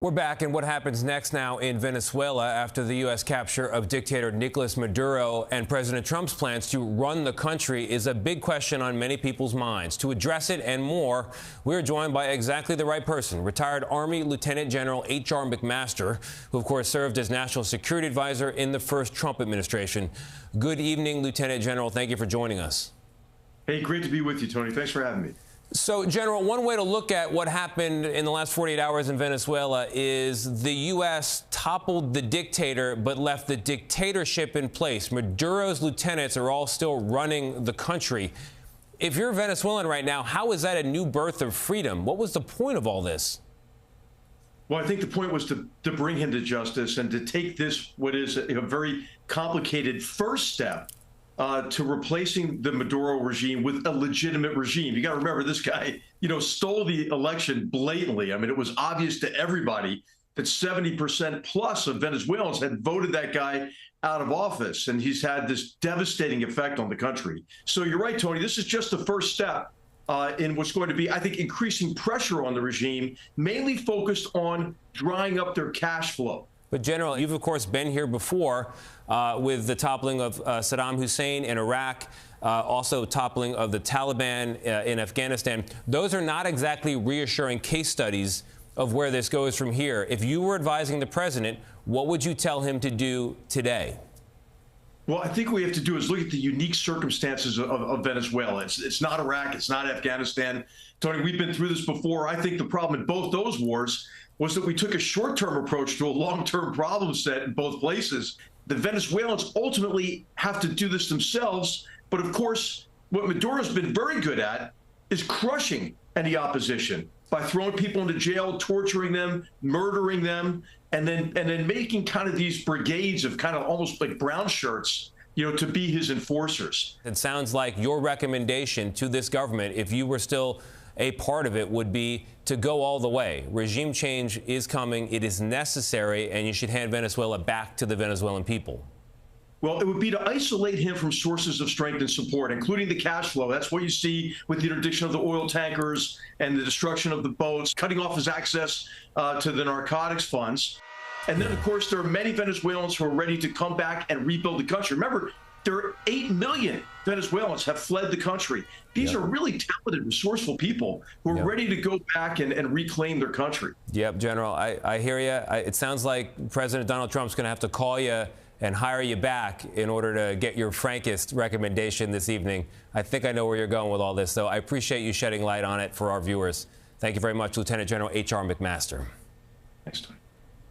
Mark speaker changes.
Speaker 1: We're back, and what happens next now in Venezuela after the U.S. capture of dictator Nicolás Maduro and President Trump's plans to run the country is a big question on many people's minds. To address it and more, we're joined by exactly the right person, retired Army Lieutenant General H.R. McMaster, who, of course, served as National Security Advisor in the first Trump administration. Good evening, Lieutenant General. Thank you for joining us.
Speaker 2: Hey, great to be with you, Tony. Thanks for having me.
Speaker 1: So, General, one way to look at what happened in the last 48 hours in Venezuela is the U.S. toppled the dictator but left the dictatorship in place. Maduro's lieutenants are all still running the country. If you're Venezuelan right now, how is that a new birth of freedom? What was the point of all this?
Speaker 2: Well, I think the point was to bring him to justice and to take this, what is a very complicated first step to replacing the Maduro regime with a legitimate regime. You got to remember, this guy, stole the election blatantly. I mean, it was obvious to everybody that 70% plus of Venezuelans had voted that guy out of office, and he's had this devastating effect on the country. So you're right, Tony, this is just the first step in what's going to be, I think, increasing pressure on the regime, mainly focused on drying up their cash flow.
Speaker 1: But, General, you've, of course, been here before with the toppling of Saddam Hussein in Iraq, also toppling of the Taliban in Afghanistan. Those are not exactly reassuring case studies of where this goes from here. If you were advising the president, what would you tell him to do today?
Speaker 2: Well, I think what we have to do is look at the unique circumstances of Venezuela. It's not Iraq. It's not Afghanistan. Tony, we've been through this before. I think the problem in both those wars was that we took a short-term approach to a long-term problem set in both places. The Venezuelans ultimately have to do this themselves. But of course, what Maduro's been very good at is crushing any opposition by throwing people into jail, torturing them, murdering them, and then making kind of these brigades of kind of almost like brown shirts, to be his enforcers.
Speaker 1: It sounds like your recommendation to this government, if you were still a part of it, would be to go all the way. Regime change is coming. It is necessary, and you should hand Venezuela back to the Venezuelan people.
Speaker 2: Well, it would be to isolate him from sources of strength and support, including the cash flow. That's what you see with the interdiction of the oil tankers and the destruction of the boats, cutting off his access to the narcotics funds. And then, of course, there are many Venezuelans who are ready to come back and rebuild the country. Remember, there are 8 million Venezuelans have fled the country. These are really talented, resourceful people who are ready to go back and reclaim their country.
Speaker 1: Yep, General, I hear you. It sounds like President Donald Trump's going to have to call you and hire you back in order to get your frankest recommendation this evening. I think I know where you're going with all this, so I appreciate you shedding light on it for our viewers. Thank you very much, Lieutenant General H.R. McMaster.
Speaker 2: Thanks, Tony.